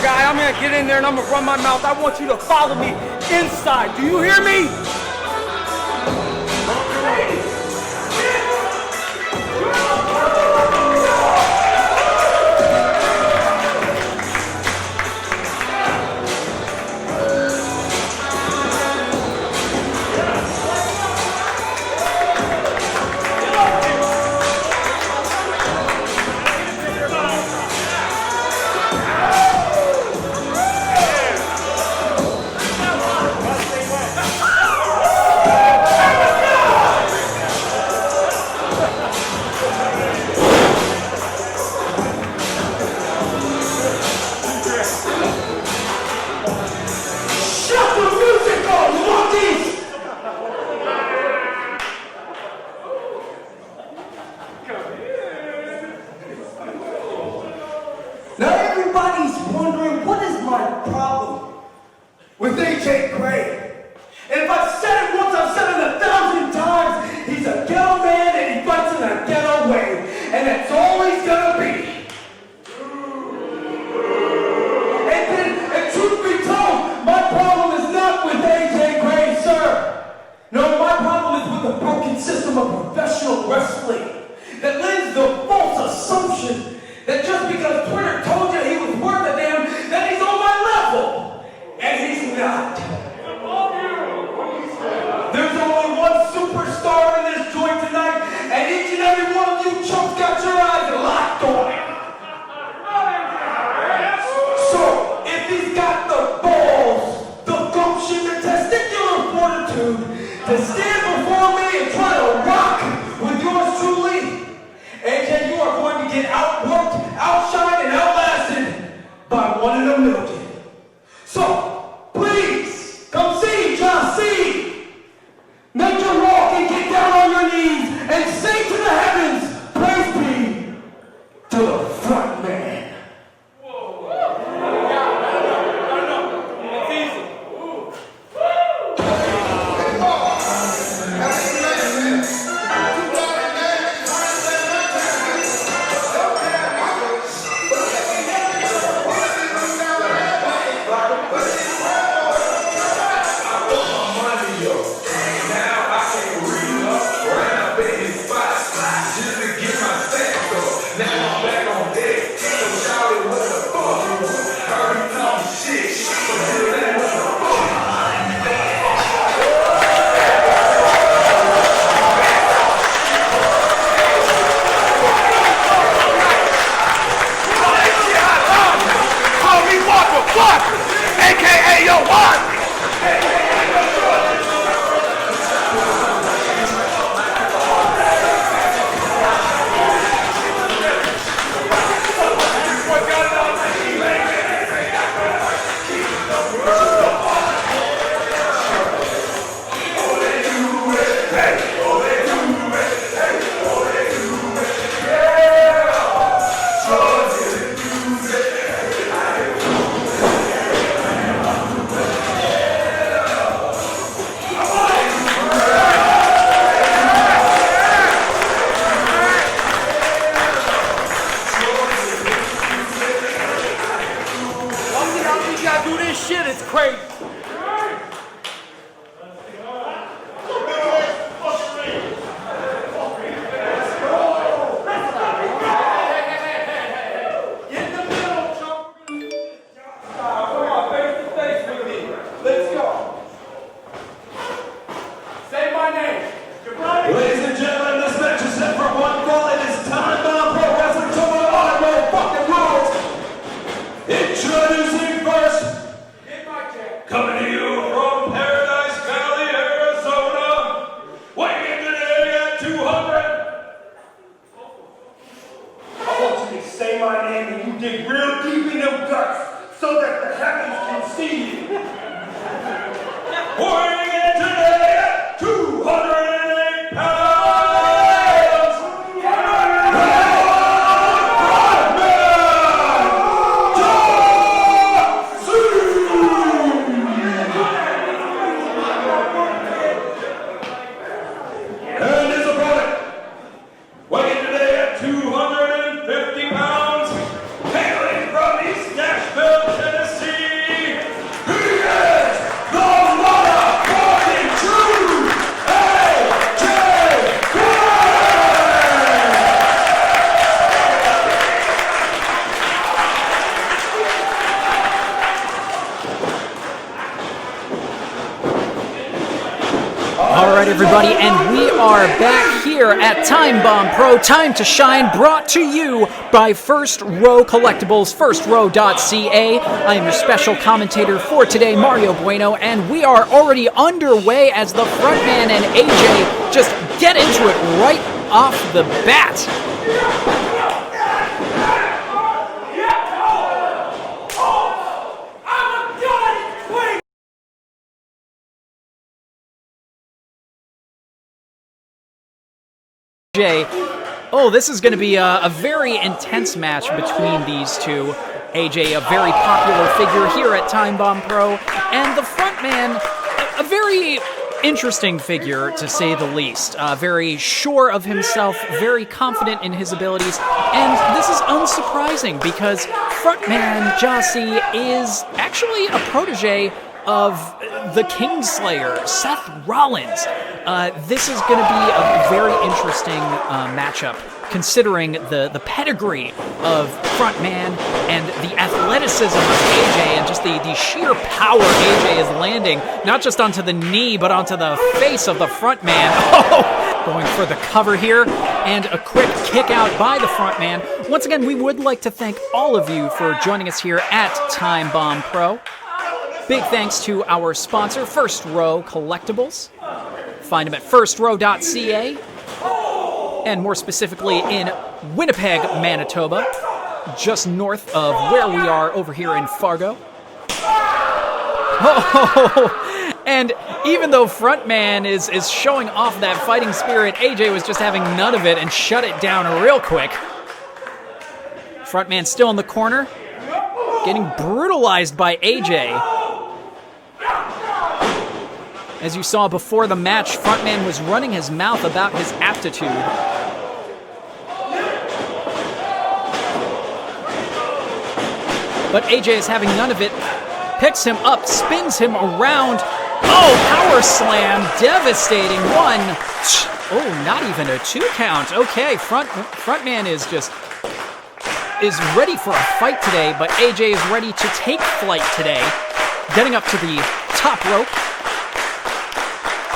guy. I'm gonna get in there and I'm gonna run my mouth. I want you to follow me inside. Do you hear me? Now everybody's wondering, what is my problem with AJ Gray? And if I've said it once, I've said it 1,000 times. He's a ghetto man and he fights in a ghetto way. And that's all he's gonna be. And truth be told, my problem is not with AJ Gray, sir. No, my problem is with the broken system of professional wrestling that lends the false assumption that just because Twitter told you he was worth a damn, that he's on my level. And he's not. There's only one superstar in this joint tonight, and each and every one of you chumps got your eyes locked on him. So, if he's got the balls, the gumption, the testicular fortitude to stand before me and try to rock with yours truly, AJ, you are going to get outworked, outshined, and outlasted by one in a million. So, please, come see JAH-C. Make your walk and get down on your knees and sing to the heavens, praise be to the front man. All right, everybody, and we are back here at Time Bomb Pro, Time to Shine, brought to you by First Row Collectibles, FirstRow.ca. I am your special commentator for today, Mario Bueno, and we are already underway as the frontman and AJ just get into it right off the bat. Oh, this is going to be a very intense match between these two. AJ, a very popular figure here at Time Bomb Pro, and the frontman, a very interesting figure, to say the least. Very sure of himself, very confident in his abilities, and this is unsurprising because frontman JAH-C is actually a protege of the Kingslayer, Seth Rollins. This is going to be a very interesting matchup, considering the pedigree of Frontman and the athleticism of AJ and just the sheer power AJ is landing, not just onto the knee, but onto the face of the Frontman. Oh! Going for the cover here, and a quick kick out by the Frontman. Once again, we would like to thank all of you for joining us here at Time Bomb Pro. Big thanks to our sponsor, First Row Collectibles. Find them at firstrow.ca, and more specifically in Winnipeg, Manitoba, just north of where we are over here in Fargo. Oh, and even though Frontman is showing off that fighting spirit, AJ was just having none of it and shut it down real quick. Frontman still in the corner, getting brutalized by AJ. As you saw before the match, Frontman was running his mouth about his aptitude. But AJ is having none of it. Picks him up, spins him around. Oh, power slam, devastating. One. Oh, not even a 2 count. Okay, Frontman is ready for a fight today, but AJ is ready to take flight today. Getting up to the top rope.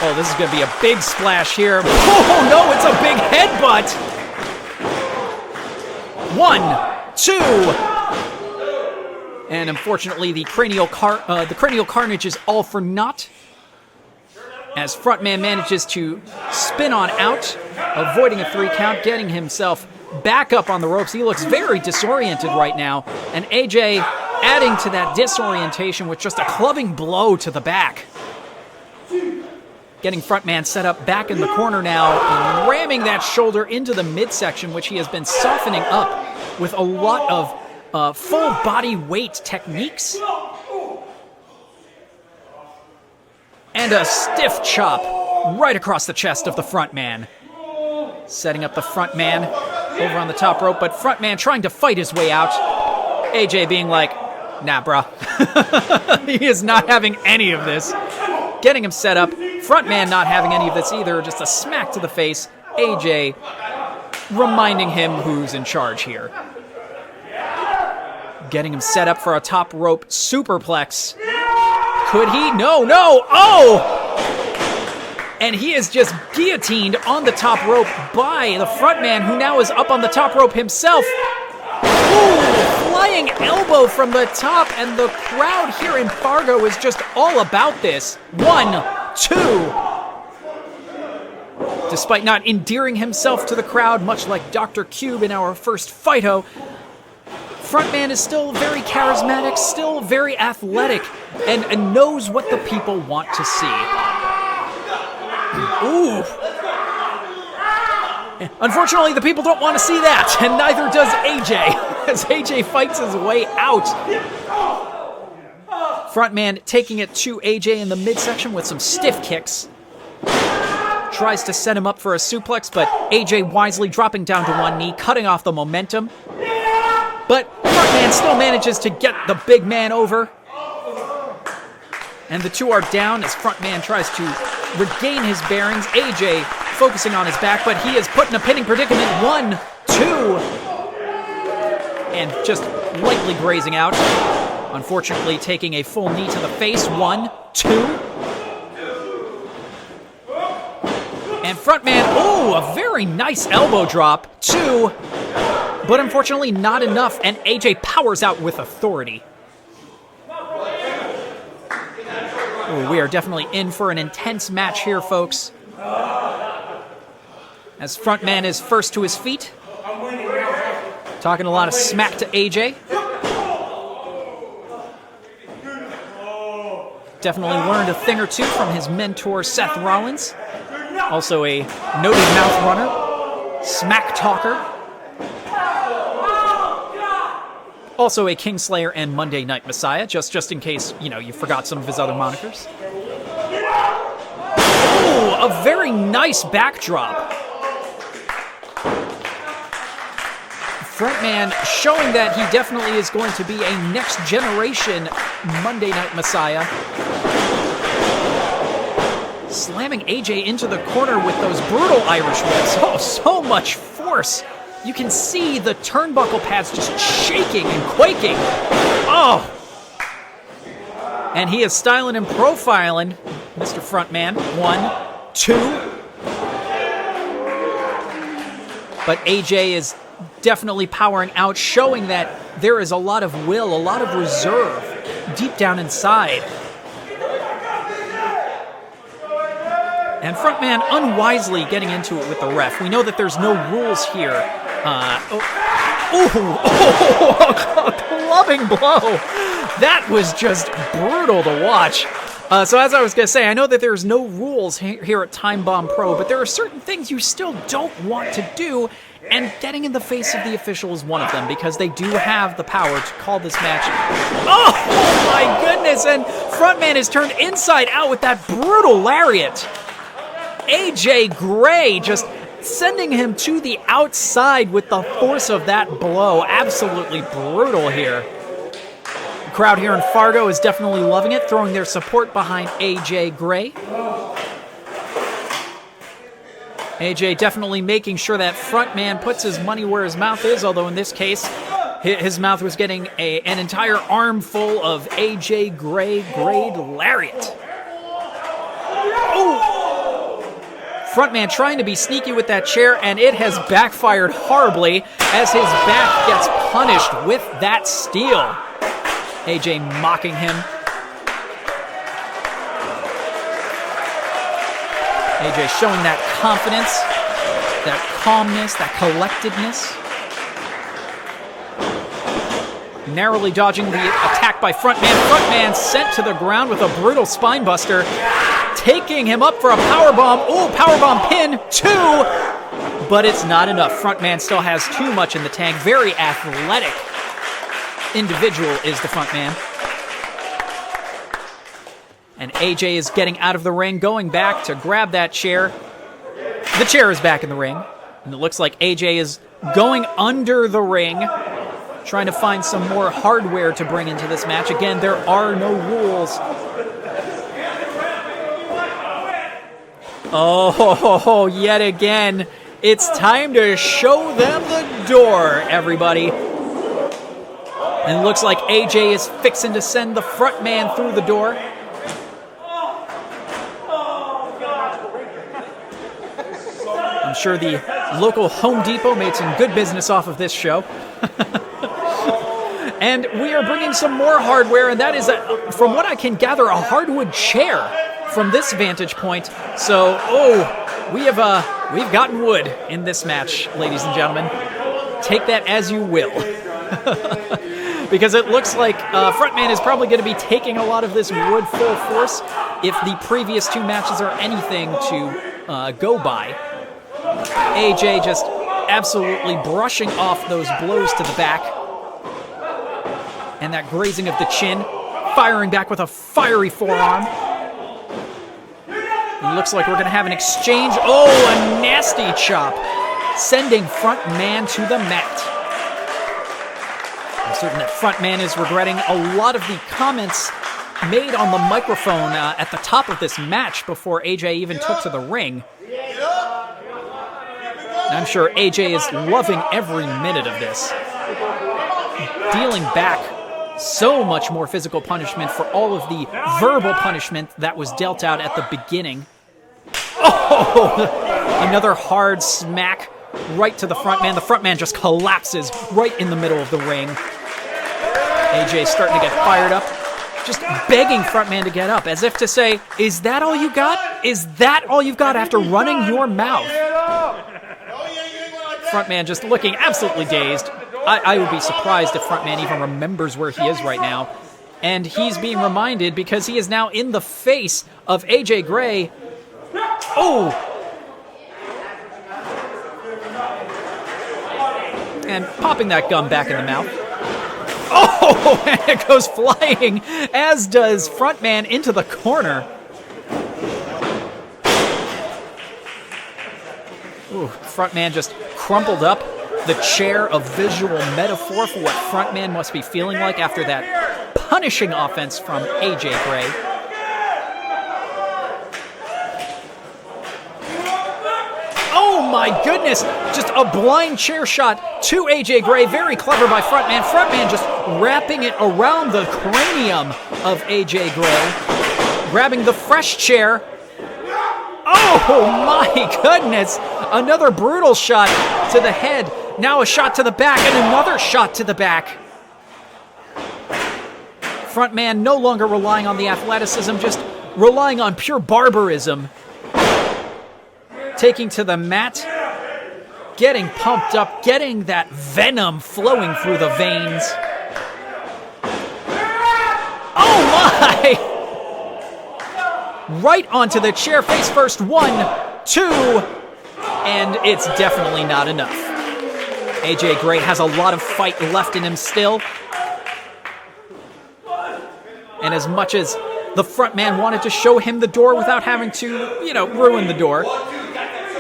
Oh, this is going to be a big splash here. Oh, no, it's a big headbutt. 1, 2. And unfortunately, the cranial carnage is all for naught, as Frontman manages to spin on out, avoiding a 3 count, getting himself back up on the ropes. He looks very disoriented right now, and AJ adding to that disorientation with just a clubbing blow to the back. Getting Frontman set up back in the corner now, ramming that shoulder into the midsection, which he has been softening up with a lot of full body weight techniques. And a stiff chop right across the chest of the Frontman. Setting up the Frontman over on the top rope, but Frontman trying to fight his way out. AJ being like, nah, bruh. He is not having any of this. Getting him set up. Frontman not having any of this either, just a smack to the face. AJ reminding him who's in charge here. Getting him set up for a top rope superplex. Could he? No, no! Oh! And he is just guillotined on the top rope by the Frontman, who now is up on the top rope himself. Ooh, flying elbow from the top, and the crowd here in Fargo is just all about this. 1, 2. Despite not endearing himself to the crowd, much like Dr. Cube in our first fight-o, Frontman is still very charismatic, still very athletic, and knows what the people want to see. Ooh. Unfortunately, the people don't want to see that, and neither does AJ, as AJ fights his way out. Frontman taking it to AJ in the midsection with some stiff kicks. Tries to set him up for a suplex, but AJ wisely dropping down to one knee, cutting off the momentum. But Frontman still manages to get the big man over. And the two are down as Frontman tries to regain his bearings. AJ focusing on his back, but he is put in a pinning predicament. 1, 2. And just lightly grazing out. Unfortunately, taking a full knee to the face. 1, 2. And Frontman, oh, a very nice elbow drop. 2, but unfortunately not enough, and AJ powers out with authority. Ooh, we are definitely in for an intense match here, folks. As Frontman is first to his feet, talking a lot of smack to AJ. Definitely learned a thing or two from his mentor, Seth Rollins. Also a noted mouth runner, smack talker. Also a Kingslayer and Monday Night Messiah, just in case, you know, you forgot some of his other monikers. Oh, a very nice backdrop. Frontman showing that he definitely is going to be a next generation Monday Night Messiah. Slamming AJ into the corner with those brutal Irish whips. Oh, so much force. You can see the turnbuckle pads just shaking and quaking. Oh! And he is styling and profiling Mr. Frontman. 1, 2. But AJ is definitely powering out, showing that there is a lot of will, a lot of reserve deep down inside. And Frontman unwisely getting into it with the ref. We know that there's no rules here. A clubbing blow. That was just brutal to watch. So as I was going to say, I know that there's no rules here at Time Bomb Pro, but there are certain things you still don't want to do, and getting in the face of the official is one of them, because they do have the power to call this match. Oh my goodness, and Frontman is turned inside out with that brutal lariat. AJ Gray just sending him to the outside with the force of that blow. Absolutely brutal here. The crowd here in Fargo is definitely loving it, throwing their support behind AJ Gray. AJ definitely making sure that Frontman puts his money where his mouth is, although in this case, his mouth was getting an entire armful of AJ Gray grade lariat. Ooh! Frontman trying to be sneaky with that chair, and it has backfired horribly as his back gets punished with that steel. AJ mocking him. AJ showing that confidence, that calmness, that collectedness. Narrowly dodging the attack by Frontman. Frontman sent to the ground with a brutal spinebuster, taking him up for a powerbomb. Ooh, powerbomb pin, 2! But it's not enough. Frontman still has too much in the tank. Very athletic individual is the Frontman. And AJ is getting out of the ring, going back to grab that chair. The chair is back in the ring. And it looks like AJ is going under the ring, trying to find some more hardware to bring into this match. Again, there are no rules. Oh, yet again, it's time to show them the door, everybody. And it looks like AJ is fixing to send the Frontman through the door. I'm sure the local Home Depot made some good business off of this show. And we are bringing some more hardware, and that is, from what I can gather, a hardwood chair from this vantage point. So, we've gotten wood in this match, ladies and gentlemen. Take that as you will. Because it looks like Frontman is probably going to be taking a lot of this wood full force if the previous 2 matches are anything to go by. AJ just absolutely brushing off those blows to the back. And that grazing of the chin, firing back with a fiery forearm. It looks like we're going to have an exchange. Oh, a nasty chop, sending Frontman to the mat. I'm certain that Frontman is regretting a lot of the comments made on the microphone at the top of this match before AJ even took to the ring. And I'm sure AJ is loving every minute of this. Dealing back so much more physical punishment for all of the verbal punishment that was dealt out at the beginning. Oh! Another hard smack right to the front man. The front man just collapses right in the middle of the ring. AJ starting to get fired up, just begging frontman to get up, as if to say, is that all you got? Is that all you've got after running your mouth? Frontman just looking absolutely dazed. I would be surprised if frontman even remembers where he is right now. And he's being reminded because he is now in the face of AJ Gray. Oh! And popping that gum back in the mouth. Oh, and it goes flying, as does frontman into the corner. Ooh, frontman just crumpled up, the chair a visual metaphor for what frontman must be feeling like after that punishing offense from AJ Gray. Oh my goodness, just a blind chair shot to AJ Gray, very clever by frontman. Frontman just wrapping it around the cranium of AJ Gray, grabbing the fresh chair. Oh my goodness, another brutal shot to the head, now a shot to the back and another shot to the back. Frontman no longer relying on the athleticism, just relying on pure barbarism. Taking to the mat, getting pumped up, getting that venom flowing through the veins. Oh my! Right onto the chair face first. 1, 2, and it's definitely not enough. AJ Gray has a lot of fight left in him still. And as much as the front man wanted to show him the door without having to, ruin the door,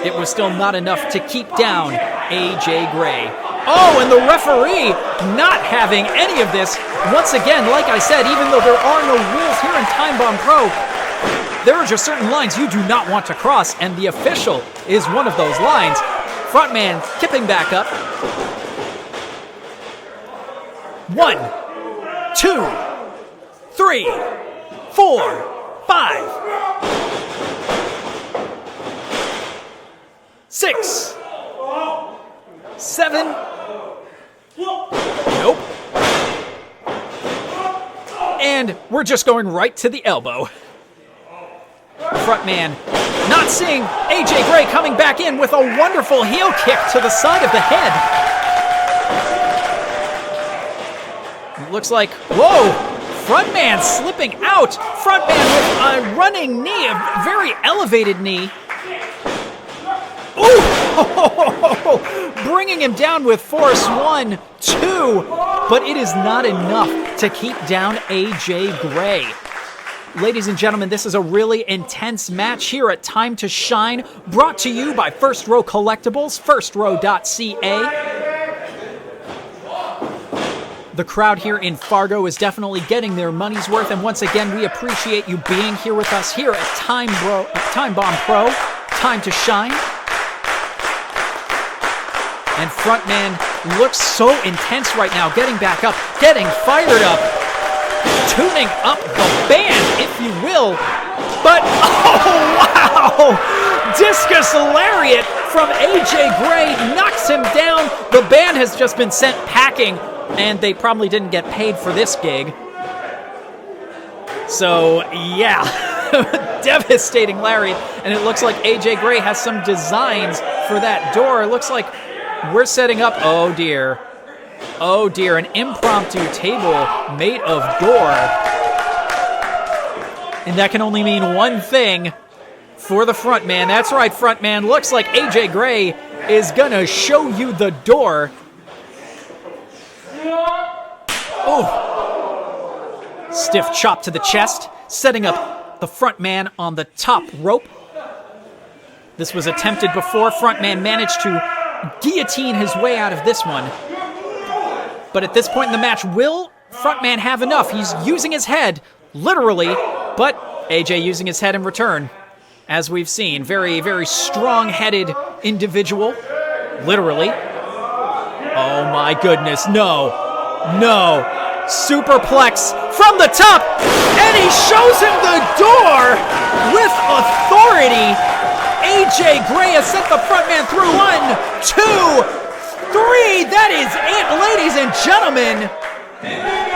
it was still not enough to keep down AJ Gray. Oh, and the referee not having any of this. Once again, like I said, even though there are no rules here in Time Bomb Pro, there are just certain lines you do not want to cross, and the official is one of those lines. Frontman kipping back up. 1, 2, 3, 4, 5, 6, 7. Nope. And we're just going right to the elbow. Frontman not seeing AJ Gray coming back in with a wonderful heel kick to the side of the head. It looks like, whoa, frontman slipping out. Frontman with a running knee, a very elevated knee. Ooh! Bringing him down with force. 1, 2, but it is not enough to keep down AJ Gray. Ladies and gentlemen, this is a really intense match here at Time to Shine, brought to you by First Row Collectibles, firstrow.ca. The crowd here in Fargo is definitely getting their money's worth, and once again, we appreciate you being here with us here at Time Bomb Pro, Time to Shine. And frontman looks so intense right now, getting back up, getting fired up, tuning up the band, if you will. But, oh, wow! Discus lariat from AJ Gray knocks him down. The band has just been sent packing, and they probably didn't get paid for this gig. So, yeah, devastating lariat. And it looks like AJ Gray has some designs for that door. It looks like we're setting up, oh dear, an impromptu table made of door. And that can only mean one thing for the front man. That's right, front man. Looks like AJ Gray is gonna show you the door. Oh, stiff chop to the chest, setting up the front man on the top rope. This was attempted before. Front man managed to guillotine his way out of this one. But at this point in the match, will frontman have enough? He's using his head, literally, but AJ using his head in return. As we've seen, very, very strong-headed individual, literally. Oh my goodness, no, superplex from the top, and he shows him the door with authority. AJ Gray has sent the frontman through. 1, 2, 3. That is it, ladies and gentlemen.